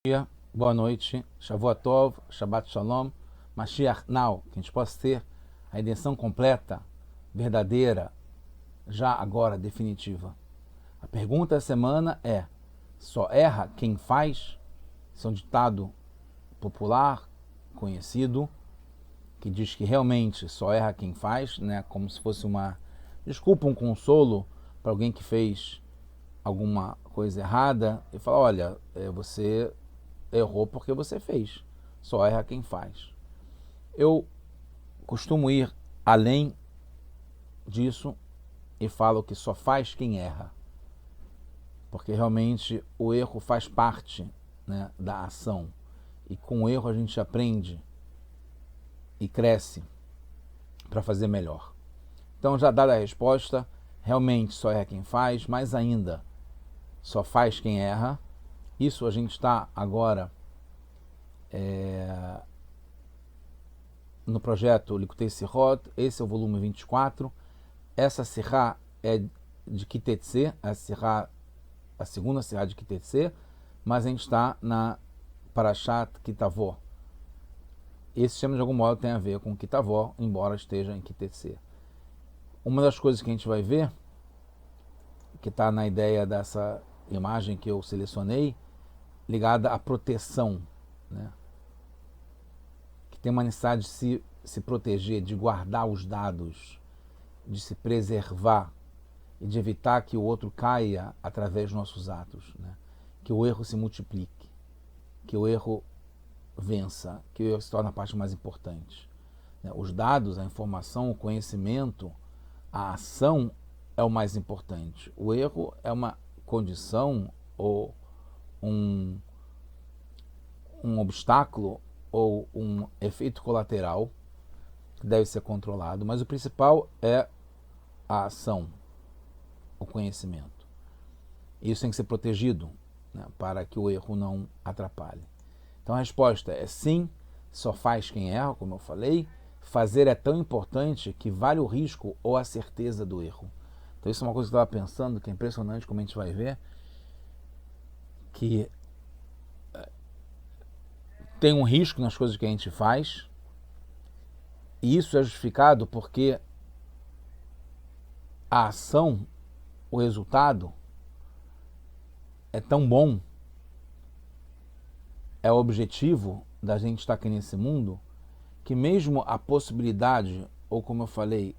Dia, boa noite, Shavuot Tov, Shabbat Shalom, Mashiach Now, que a gente possa ter a redenção completa, verdadeira, já agora, definitiva. A pergunta da semana é: só erra quem faz? Isso é um ditado popular, conhecido, que diz que realmente só erra quem faz, né? Como se fosse uma desculpa, um consolo para alguém que fez alguma coisa errada e fala: olha, você errou porque você fez, só erra quem faz. Eu costumo ir além disso e falo que só faz quem erra, porque realmente o erro faz parte, né, da ação, e com o erro a gente aprende e cresce para fazer melhor. Então, já dada a resposta, realmente só erra quem faz, mas ainda só faz quem erra. Isso a gente está agora no projeto Likutei Sirot. Esse é o volume 24. Essa Sirá é de Kitetse, a segunda Sirá de Kitetse, mas a gente está na Parashat Kitavó. Esse tema de algum modo tem a ver com Kitavó, embora esteja em Kitetse. Uma das coisas que a gente vai ver, que está na ideia dessa imagem que eu selecionei, ligada à proteção, né? Que tem uma necessidade de se proteger, de guardar os dados, de se preservar e de evitar que o outro caia através dos nossos atos, né? Que o erro se multiplique, que o erro vença, que o erro se torne a parte mais importante, né? Os dados, a informação, o conhecimento, a ação é o mais importante. O erro é uma condição ou um obstáculo ou um efeito colateral que deve ser controlado, mas o principal é a ação, o conhecimento. Isso tem que ser protegido, né, para que o erro não atrapalhe. Então a resposta é sim, só faz quem erra, como eu falei. Fazer é tão importante que vale o risco ou a certeza do erro. Então isso é uma coisa que eu estava pensando, que é impressionante, como a gente vai ver, que tem um risco nas coisas que a gente faz, e isso é justificado porque a ação, o resultado, é tão bom, é o objetivo da gente estar aqui nesse mundo, que mesmo a possibilidade, ou como eu falei,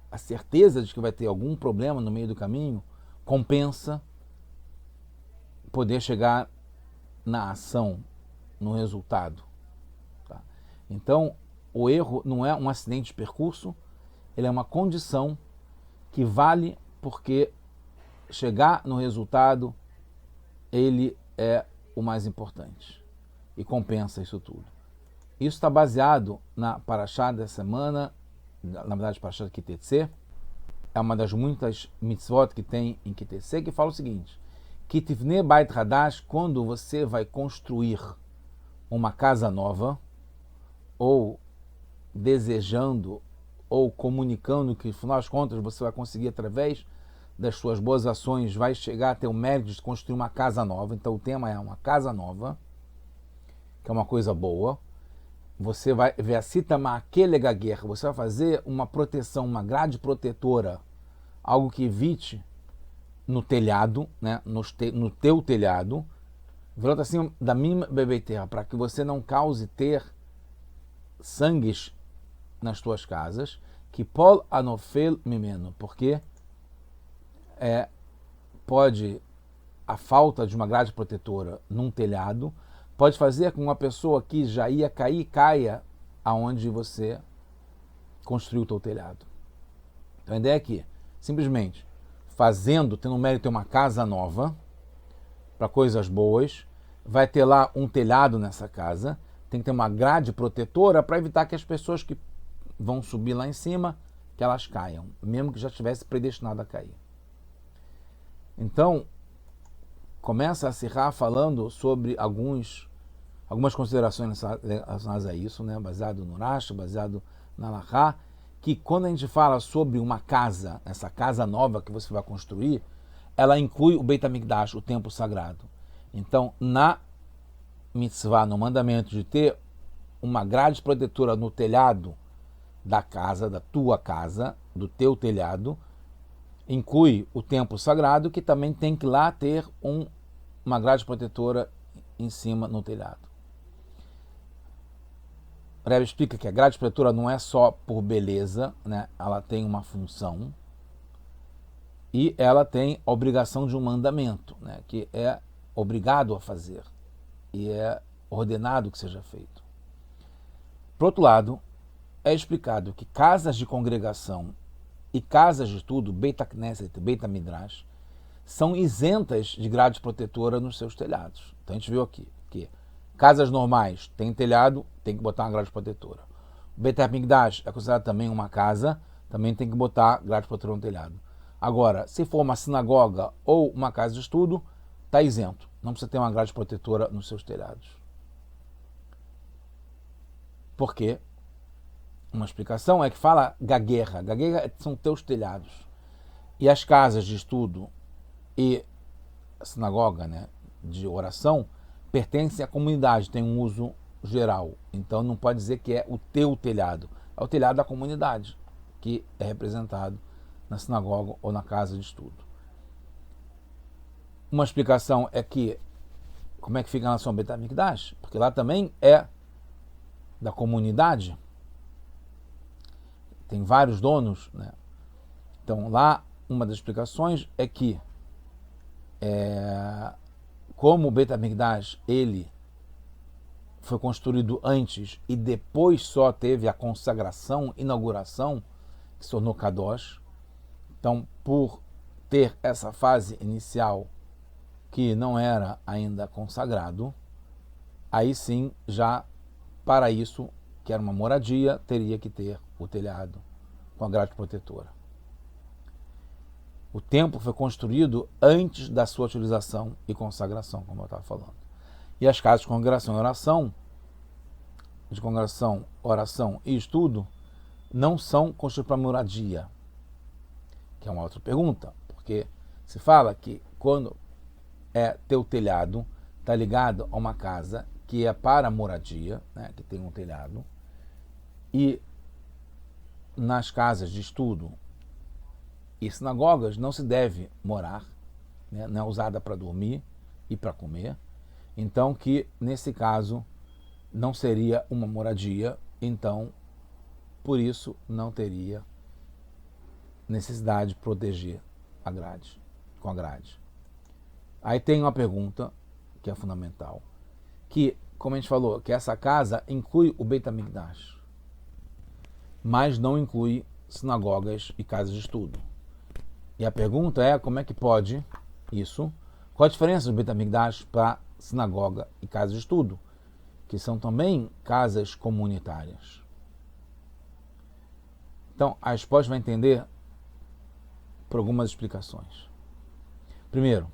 a certeza de que vai ter algum problema no meio do caminho, compensa poder chegar na ação, no resultado. Tá? Então, o erro não é um acidente de percurso, ele é uma condição que vale porque chegar no resultado, ele é o mais importante e compensa isso tudo. Isso está baseado na Parashá da semana, na verdade, Parashá de Kitetse. É uma das muitas mitzvot que tem em Kitetse, que fala o seguinte: Kitivne Bait Hadash, quando você vai construir uma casa nova, ou desejando, ou comunicando que, no final das contas, você vai conseguir, através das suas boas ações, vai chegar a ter o mérito de construir uma casa nova. Então o tema é uma casa nova, que é uma coisa boa. Você vai ver a cita maquelega guerra, você vai fazer uma proteção, uma grade protetora, algo que evite no telhado, né, no teu telhado, virou assim da minha bebê terra, para que você não cause ter sangues nas tuas casas, que pol anofel mimeno, porque pode a falta de uma grade protetora num telhado pode fazer com que uma pessoa que já ia cair, caia aonde você construiu o teu telhado. Então a ideia é que, simplesmente, tendo o mérito de ter uma casa nova, para coisas boas, vai ter lá um telhado nessa casa, tem que ter uma grade protetora para evitar que as pessoas que vão subir lá em cima, que elas caiam, mesmo que já estivesse predestinado a cair. Então, começa a Sirá falando sobre algumas considerações relacionadas a isso, né? Baseado no Rashi, baseado na Halachá, que quando a gente fala sobre uma casa, essa casa nova que você vai construir, ela inclui o Beit HaMikdash, o templo sagrado. Então, na mitzvah, no mandamento de ter uma grade protetora no telhado da casa, da tua casa, do teu telhado, inclui o templo sagrado, que também tem que lá ter uma grade protetora em cima no telhado. O Rebbe explica que a grade protetora não é só por beleza, né? Ela tem uma função e ela tem a obrigação de um mandamento, né? Que é obrigado a fazer e é ordenado que seja feito. Por outro lado, é explicado que casas de congregação e casas de estudo, Beit HaKnesset, Beit HaMidrash, são isentas de grade protetora nos seus telhados. Então a gente viu aqui que casas normais têm telhado, tem que botar uma grade protetora. O Beit HaMikdash é considerado também uma casa, também tem que botar grade protetora no telhado. Agora, se for uma sinagoga ou uma casa de estudo, está isento. Não precisa ter uma grade protetora nos seus telhados. Por quê? Uma explicação é que fala gaguerra. Gaguerra são teus telhados. E as casas de estudo e a sinagoga, né, de oração pertencem à comunidade, tem um uso geral. Então não pode dizer que é o teu telhado. É o telhado da comunidade, que é representado na sinagoga ou na casa de estudo. Uma explicação é que, como é que fica a nação Beit HaMikdash? Porque lá também é da comunidade, tem vários donos, né? Então lá uma das explicações é que como o Beit HaMikdash ele foi construído antes e depois só teve a consagração, inauguração, que se tornou Kadosh. Então, por ter essa fase inicial que não era ainda consagrado, aí sim, já para isso, que era uma moradia, teria que ter o telhado com a grade protetora. O templo foi construído antes da sua utilização e consagração, como eu estava falando. E as casas de congregação oração e estudo, não são construídas para moradia, que é uma outra pergunta, porque se fala que quando é teu telhado, está ligado a uma casa que é para moradia, né, que tem um telhado, e nas casas de estudo e sinagogas não se deve morar, né, não é usada para dormir e para comer, então que nesse caso não seria uma moradia, então por isso não teria necessidade de proteger a grade, com a grade. Aí tem uma pergunta que é fundamental, que, como a gente falou, que essa casa inclui o Beit HaMikdash, mas não inclui sinagogas e casas de estudo. E a pergunta é, como é que pode isso? Qual a diferença do Beit HaMikdash para sinagoga e casa de estudo, que são também casas comunitárias? Então, a resposta vai entender por algumas explicações. Primeiro,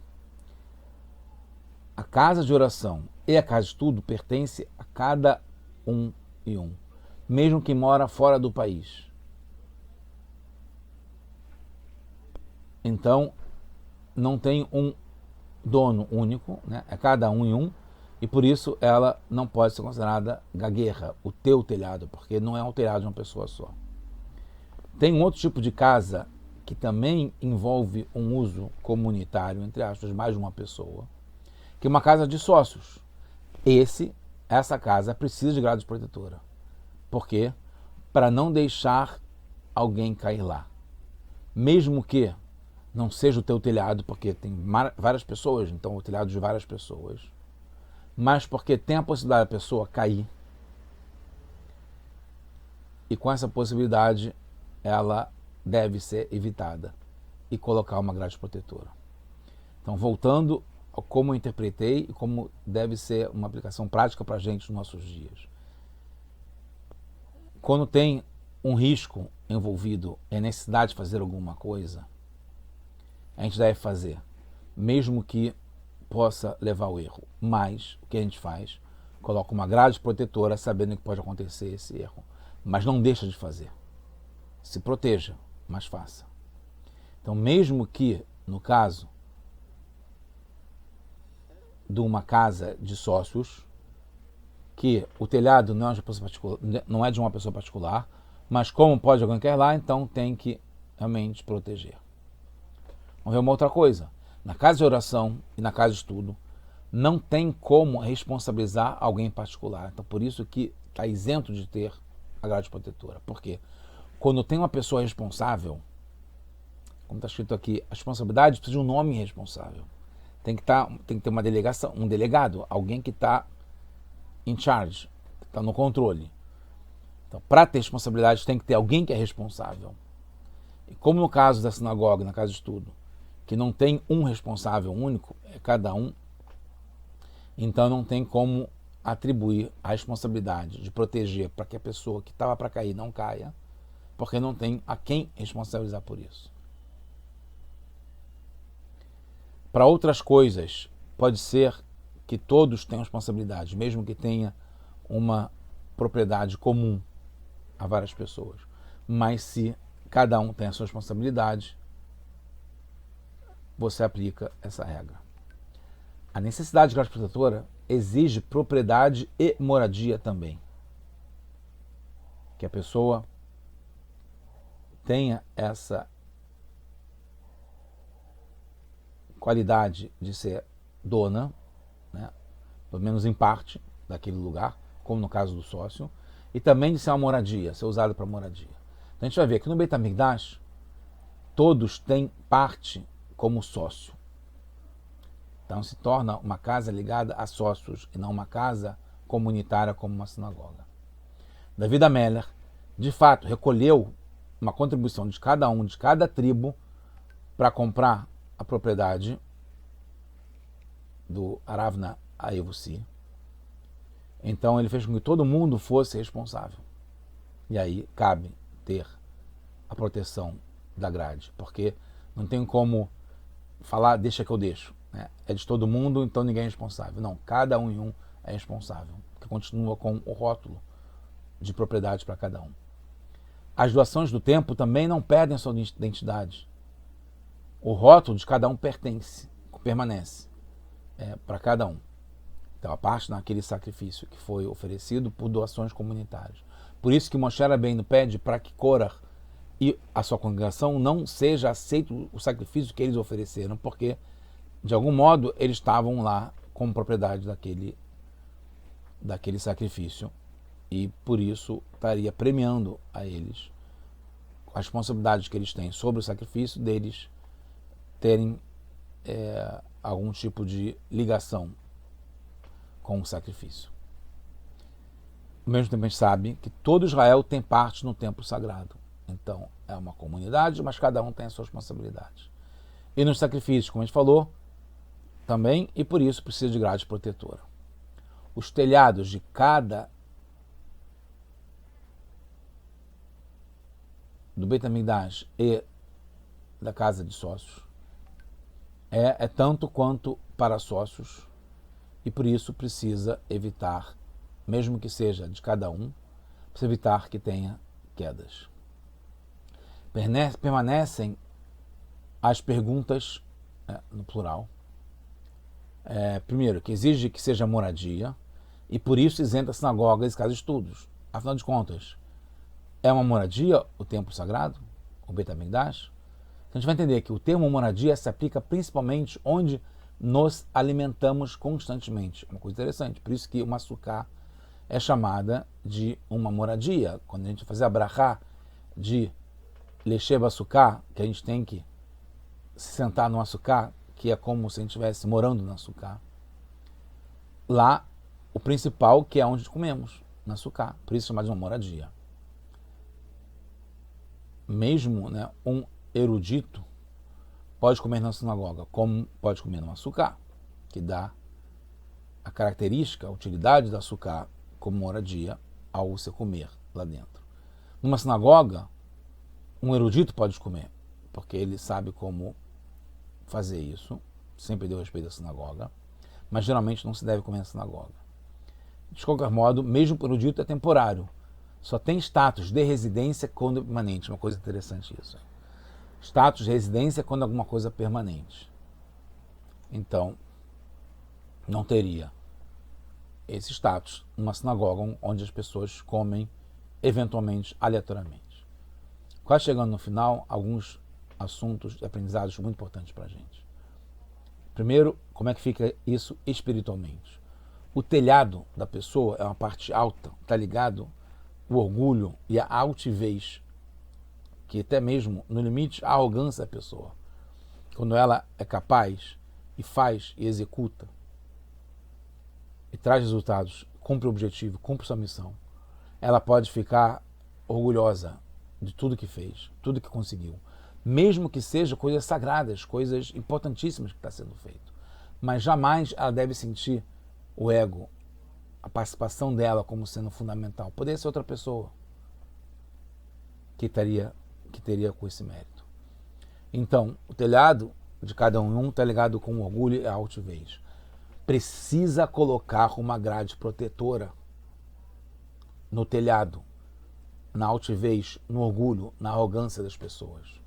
a casa de oração e a casa de estudo pertencem a cada um e um, mesmo que mora fora do país. Então, não tem um dono único, né? É cada um e um, e por isso ela não pode ser considerada gaguerra, o teu telhado, porque não é o telhado de uma pessoa só. Tem um outro tipo de casa que também envolve um uso comunitário, entre aspas, mais de uma pessoa, que é uma casa de sócios. Essa casa precisa de grade protetora. Por quê? Para não deixar alguém cair lá. Mesmo que não seja o teu telhado, porque tem várias pessoas, então o telhado de várias pessoas, mas porque tem a possibilidade da pessoa cair, e com essa possibilidade ela deve ser evitada e colocar uma grade protetora. Então, voltando a como eu interpretei e como deve ser uma aplicação prática para a gente nos nossos dias. Quando tem um risco envolvido em necessidade de fazer alguma coisa, a gente deve fazer, mesmo que possa levar ao erro. Mas o que a gente faz? Coloca uma grade protetora sabendo que pode acontecer esse erro. Mas não deixa de fazer. Se proteja, mas faça. Então, mesmo que, no caso de uma casa de sócios, que o telhado não é de uma pessoa particular, mas como pode alguém quer lá, então tem que realmente proteger. Vamos ver uma outra coisa. Na casa de oração e na casa de estudo, não tem como responsabilizar alguém em particular. Então, por isso que está isento de ter a grade protetora. Por quê? Quando tem uma pessoa responsável, como está escrito aqui, a responsabilidade precisa de um nome responsável. Tem que ter uma delegação, um delegado, alguém que está in charge, que está no controle. Então, para ter responsabilidade, tem que ter alguém que é responsável. E como no caso da sinagoga, na casa de estudo, que não tem um responsável único, é cada um, então não tem como atribuir a responsabilidade de proteger para que a pessoa que estava para cair não caia, porque não tem a quem responsabilizar por isso. Para outras coisas, pode ser que todos tenham responsabilidade, mesmo que tenha uma propriedade comum a várias pessoas. Mas se cada um tem a sua responsabilidade, você aplica essa regra. A necessidade de grade protetora exige propriedade e moradia também. Que a pessoa tenha essa qualidade de ser dona, né, pelo menos em parte, daquele lugar, como no caso do sócio, e também de ser uma moradia, ser usado para moradia. Então a gente vai ver que no Beit HaMikdash, todos têm parte como sócio. Então se torna uma casa ligada a sócios e não uma casa comunitária como uma sinagoga. David HaMelech, de fato, recolheu uma contribuição de cada um, de cada tribo, para comprar a propriedade do Aravna Ayevussi. Então ele fez com que todo mundo fosse responsável. E aí cabe ter a proteção da grade, porque não tem como falar, deixa que eu deixo. Né? É de todo mundo, então ninguém é responsável. Não, cada um em um é responsável, que continua com o rótulo de propriedade para cada um. As doações do templo também não perdem a sua identidade. O rótulo de cada um permanece para cada um. Então, a parte naquele sacrifício que foi oferecido por doações comunitárias. Por isso que Moshe Rabbeinu pede para que Korah e a sua congregação não seja aceito o sacrifício que eles ofereceram, porque, de algum modo, eles estavam lá como propriedade daquele sacrifício e, por isso, estaria premiando a eles a responsabilidade que eles têm sobre o sacrifício deles terem algum tipo de ligação com o sacrifício. Ao mesmo tempo a gente sabe que todo Israel tem parte no templo sagrado. Então é uma comunidade, mas cada um tem a sua responsabilidade. E nos sacrifícios, como a gente falou, também, e por isso precisa de grade protetora. Os telhados de cada do Beit HaMikdash e da casa de sócios é tanto quanto para sócios, e por isso precisa evitar, mesmo que seja de cada um, precisa evitar que tenha quedas. Permanecem as perguntas, no plural. Primeiro, que exige que seja moradia, e por isso isenta sinagogas e casas de estudos. Afinal de contas, é uma moradia o templo sagrado, o Beit HaMikdash? Então a gente vai entender que o termo moradia se aplica principalmente onde nos alimentamos constantemente. Uma coisa interessante, por isso que uma sukkah é chamada de uma moradia. Quando a gente fazer a brachá de Lesheva Sukkah, que a gente tem que se sentar numa sukkah, que é como se a gente estivesse morando na sukkah. Lá, o principal, que é onde comemos, na sukkah. Por isso é chamada de uma moradia. Mesmo, né, um erudito pode comer na sinagoga, como pode comer numa sukkah, que dá a característica, a utilidade da sukkah como moradia ao você comer lá dentro. Numa sinagoga, um erudito pode comer, porque ele sabe como fazer isso, sempre deu respeito à sinagoga, mas geralmente não se deve comer na sinagoga. De qualquer modo, mesmo o erudito é temporário, só tem status de residência quando é permanente, uma coisa interessante isso. Status de residência quando alguma coisa é permanente. Então, não teria esse status numa sinagoga onde as pessoas comem eventualmente, aleatoriamente. Quase chegando no final, alguns assuntos e aprendizados muito importantes para a gente. Primeiro, como é que fica isso espiritualmente? O telhado da pessoa é uma parte alta, está ligado o orgulho e a altivez, que até mesmo, no limite, a arrogância da pessoa. Quando ela é capaz e faz e executa e traz resultados, cumpre o objetivo, cumpre sua missão, ela pode ficar orgulhosa de tudo que fez, tudo que conseguiu. Mesmo que seja coisas sagradas, coisas importantíssimas que está sendo feito. Mas jamais ela deve sentir o ego, a participação dela como sendo fundamental. Poderia ser outra pessoa que teria com esse mérito. Então, o telhado de cada um está ligado com orgulho e altivez. Precisa colocar uma grade protetora no telhado, na altivez, no orgulho, na arrogância das pessoas.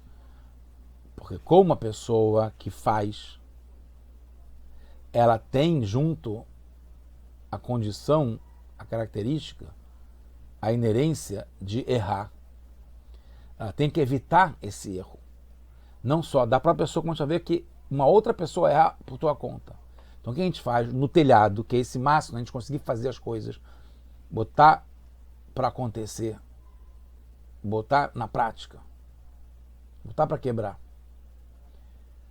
Porque como uma pessoa que faz, ela tem junto a condição, a característica, a inerência de errar. Ela tem que evitar esse erro. Não só da própria pessoa, como a gente vai ver que uma outra pessoa erra por tua conta. Então o que a gente faz no telhado, que é esse máximo, a gente conseguir fazer as coisas, botar para acontecer, botar na prática, botar para quebrar.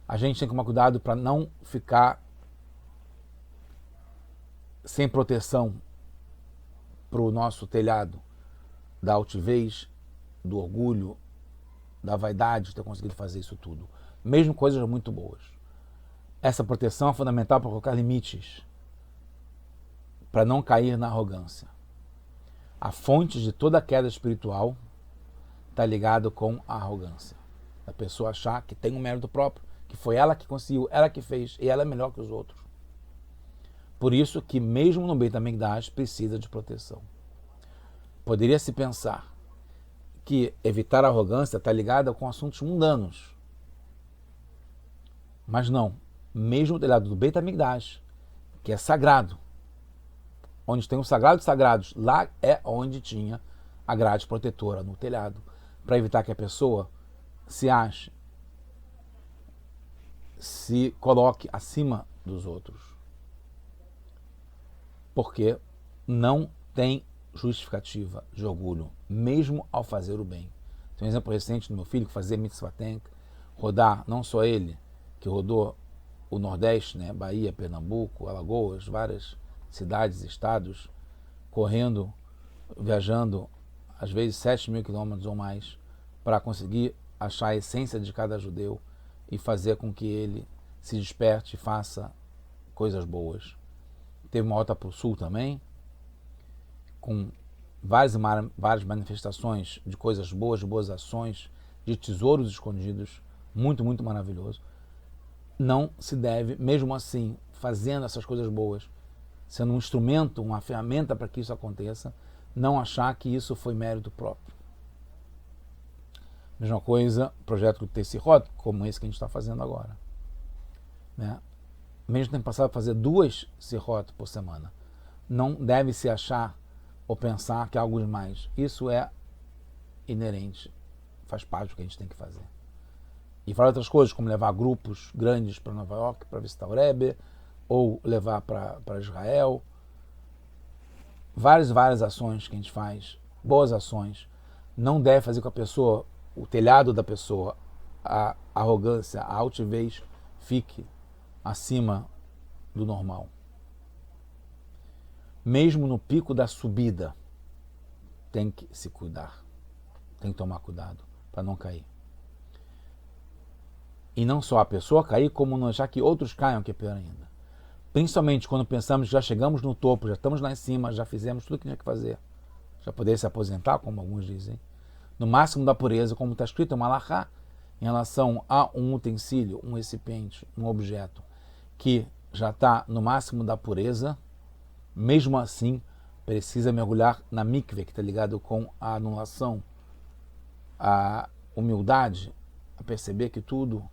A gente tem que tomar cuidado para não ficar sem proteção para o nosso telhado da altivez, do orgulho, da vaidade de ter conseguido fazer isso tudo. Mesmo coisas muito boas. Essa proteção é fundamental para colocar limites, para não cair na arrogância. A fonte de toda queda espiritual está ligada com a arrogância. A pessoa achar que tem um mérito próprio, que foi ela que conseguiu, ela que fez, e ela é melhor que os outros. Por isso que mesmo no Beit HaMikdash precisa de proteção. Poderia se pensar que evitar a arrogância está ligada com assuntos mundanos. Mas não. Mesmo o telhado do Beit HaMikdash, que é sagrado, onde tem o sagrado dos sagrados, lá é onde tinha a grade protetora no telhado, para evitar que a pessoa se ache, se coloque acima dos outros. Porque não tem justificativa de orgulho, mesmo ao fazer o bem. Tem um exemplo recente do meu filho que fazia mitzvah tank, rodar, não só ele, que rodou o Nordeste, né, Bahia, Pernambuco, Alagoas, várias cidades, estados, correndo, viajando, às vezes 7.000 quilômetros ou mais, para conseguir achar a essência de cada judeu e fazer com que ele se desperte e faça coisas boas. Teve uma volta para o sul também, com várias manifestações de coisas boas, de boas ações, de tesouros escondidos, muito, muito maravilhoso. Não se deve, mesmo assim, fazendo essas coisas boas, sendo um instrumento, uma ferramenta para que isso aconteça, não achar que isso foi mérito próprio. Mesma coisa, projeto do Tessirot, como esse que a gente está fazendo agora. Né? Mesmo tem passado a fazer 2 Sirot por semana. Não deve se achar ou pensar que há algo demais. Isso é inerente, faz parte do que a gente tem que fazer. E falar outras coisas, como levar grupos grandes para Nova York para visitar o Rebbe, ou levar para Israel. Várias ações que a gente faz, boas ações, não deve fazer com a pessoa, o telhado da pessoa, a arrogância, a altivez, fique acima do normal. Mesmo no pico da subida, tem que se cuidar, tem que tomar cuidado para não cair. E não só a pessoa cair, como não deixar que outros caiam, que é pior ainda. Principalmente quando pensamos que já chegamos no topo, já estamos lá em cima, já fizemos tudo o que tinha que fazer. Já poder se aposentar, como alguns dizem. No máximo da pureza, como está escrito em Malachá, em relação a um utensílio, um recipiente, um objeto, que já está no máximo da pureza, mesmo assim, precisa mergulhar na mikve, que está ligado com a anulação, a humildade, a perceber que tudo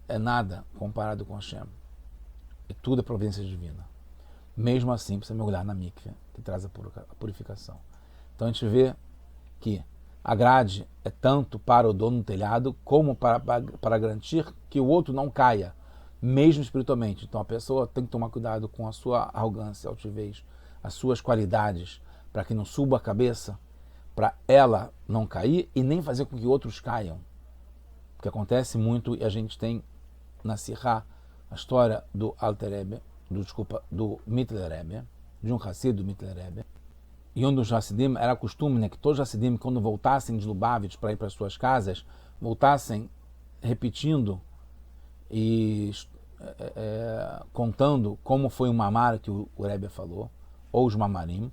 é nada comparado com Hashem. E tudo é providência divina. mesmo assim precisa mergulhar na mikve, que traz a purificação. Então a gente vê que a grade é tanto para o dono do telhado como para garantir que o outro não caia, mesmo espiritualmente. Então a pessoa tem que tomar cuidado com a sua arrogância, altivez, as suas qualidades, para que não suba a cabeça, para ela não cair e nem fazer com que outros caiam. O que acontece muito, e a gente tem na Sirá a história do do Mittler Rebbe, de um Hassid do Mittler Rebbe. E um dos Hassidim era costume, né, que todos os Hassidim, quando voltassem de Lubavitch para ir para suas casas, voltassem repetindo e contando como foi o mamar que o Rebbe falou, ou os mamarim,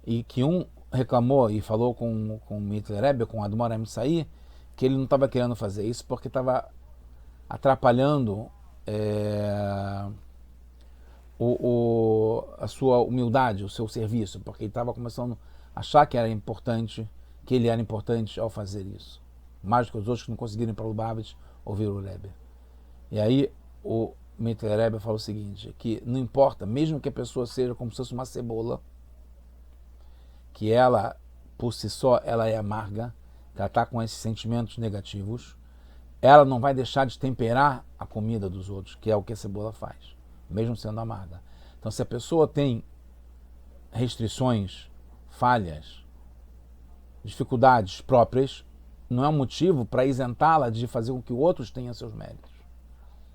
e que um reclamou e falou com o Mittler Rebbe, com o Admor HaMisai, que ele não estava querendo fazer isso porque estava atrapalhando a sua humildade, o seu serviço, porque ele estava começando a achar que ele era importante ao fazer isso, mais do que os outros que não conseguiram ir para o Lubavitch ouvir o Rebbe. E aí o Mittler Rebbe falou o seguinte, que não importa, mesmo que a pessoa seja como se fosse uma cebola, que ela, por si só, ela é amarga, que ela está com esses sentimentos negativos, ela não vai deixar de temperar a comida dos outros, que é o que a cebola faz, mesmo sendo amarga. Então, se a pessoa tem restrições, falhas, dificuldades próprias, não é um motivo para isentá-la de fazer com que outros tenham seus méritos.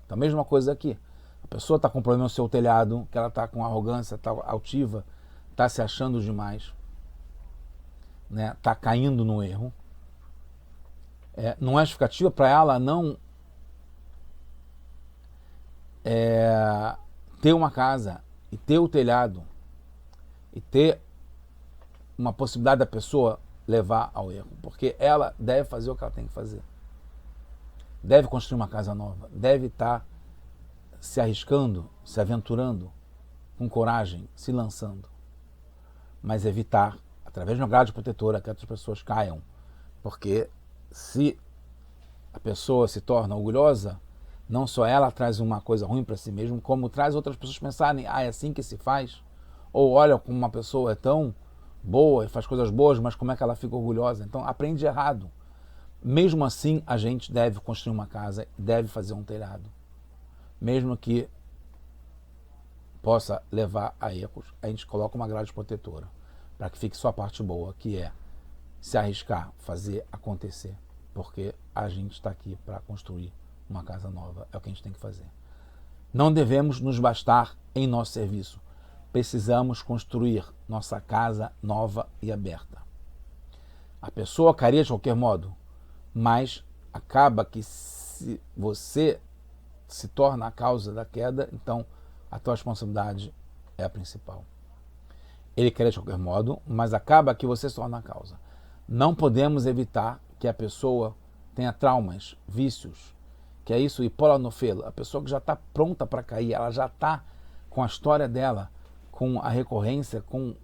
Então, a mesma coisa aqui. A pessoa está com problema no seu telhado, que ela está com arrogância, está altiva, está se achando demais, né? Está caindo no erro. Não é justificativa para ela não ter uma casa e ter o telhado e ter uma possibilidade da pessoa levar ao erro, porque ela deve fazer o que ela tem que fazer, deve construir uma casa nova, deve estar se arriscando, se aventurando com coragem, se lançando, mas evitar, através de uma grade protetora, que outras pessoas caiam, porque se a pessoa se torna orgulhosa, não só ela traz uma coisa ruim para si mesma, como traz outras pessoas pensarem, é assim que se faz, ou olha como uma pessoa é tão boa e faz coisas boas, mas como é que ela fica orgulhosa? Então aprende errado. Mesmo assim, a gente deve construir uma casa, deve fazer um telhado, mesmo que possa levar a erros, a gente coloca uma grade protetora para que fique só a parte boa, que é se arriscar, fazer acontecer, porque a gente está aqui para construir uma casa nova, é o que a gente tem que fazer. Não devemos nos bastar em nosso serviço, precisamos construir nossa casa nova e aberta. A pessoa cairia de qualquer modo, mas acaba que se você se torna a causa da queda, então a tua responsabilidade é a principal. Ele quer de qualquer modo, mas acaba que você se torna a causa. Não podemos evitar que a pessoa tenha traumas, vícios, que é isso, hipolanofelo, a pessoa que já está pronta para cair, ela já está com a história dela, com a recorrência, com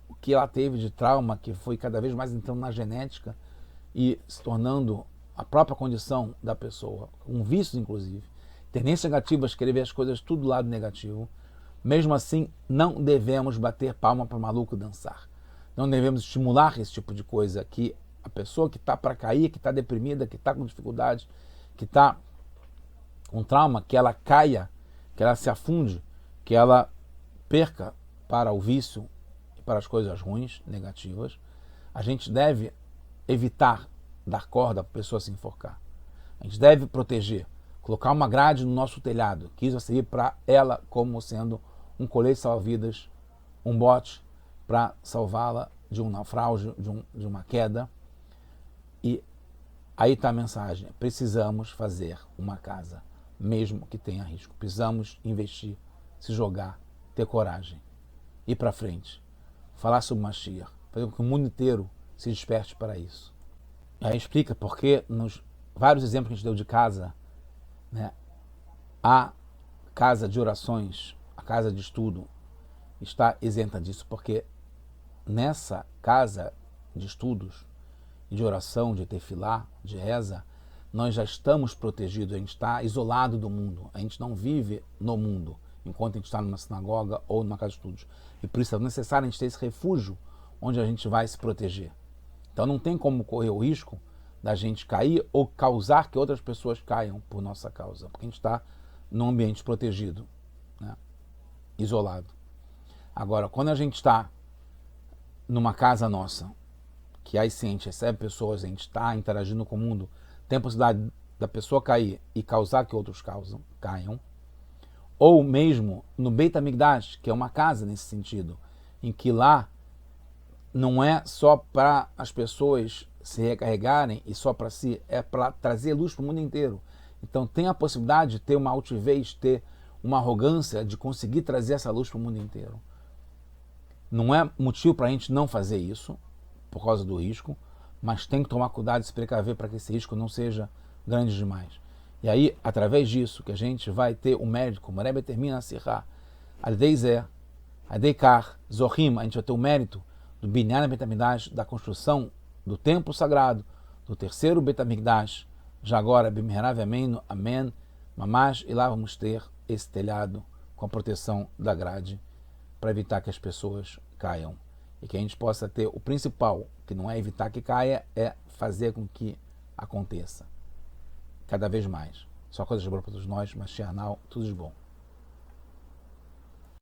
o que ela teve de trauma, que foi cada vez mais entrando na genética e se tornando a própria condição da pessoa, um vício inclusive, tendências negativas, querer ver as coisas tudo do lado negativo. Mesmo assim, não devemos bater palma para o maluco dançar. Não devemos estimular esse tipo de coisa, que a pessoa que está para cair, que está deprimida, que está com dificuldade, que está com trauma, que ela caia, que ela se afunde, que ela perca para o vício e para as coisas ruins, negativas. A gente deve evitar dar corda para a pessoa se enforcar. A gente deve proteger, colocar uma grade no nosso telhado, que isso vai servir para ela como sendo um colete salva-vidas, um bote para salvá-la de um naufrágio, de uma queda. E aí está a mensagem, precisamos fazer uma casa, mesmo que tenha risco. Precisamos investir, se jogar, ter coragem, ir para frente, falar sobre Mashiach, fazer com que o mundo inteiro se desperte para isso. E aí explica porque nos vários exemplos que a gente deu de casa, né, a casa de orações, a casa de estudo, está isenta disso, porque nessa casa de estudos, de oração, de tefilá, de reza, nós já estamos protegidos, a gente está isolado do mundo, a gente não vive no mundo, enquanto a gente está numa sinagoga ou numa casa de estudos. E por isso é necessário a gente ter esse refúgio onde a gente vai se proteger. Então não tem como correr o risco da gente cair ou causar que outras pessoas caiam por nossa causa, porque a gente está num ambiente protegido, né? Isolado. Agora, quando a gente está numa casa nossa, que aí sim a gente recebe pessoas, a gente está interagindo com o mundo, tem a possibilidade da pessoa cair e causar que outros caiam, ou mesmo no Beit HaMikdash, que é uma casa nesse sentido, em que lá não é só para as pessoas se recarregarem e só para si, é para trazer luz para o mundo inteiro. Então tem a possibilidade de ter uma altivez, ter uma arrogância de conseguir trazer essa luz para o mundo inteiro. Não é motivo para a gente não fazer isso, por causa do risco, mas tem que tomar cuidado e se precaver para que esse risco não seja grande demais. E aí, através disso, que a gente vai ter o mérito, como o Rebbe termina a Sirá, Al-Dei Al-Deikar, Zohim, a gente vai ter o mérito do Binyan Beit HaMikdash, da construção do templo sagrado, do terceiro Beit HaMikdash, já agora, Bimherav Amém, Amém, Mamash, e lá vamos ter esse telhado com a proteção da grade, para evitar que as pessoas caiam. E que a gente possa ter o principal, que não é evitar que caia, é fazer com que aconteça. Cada vez mais. Só coisas boas para todos nós, mas Mashiach, tudo de bom.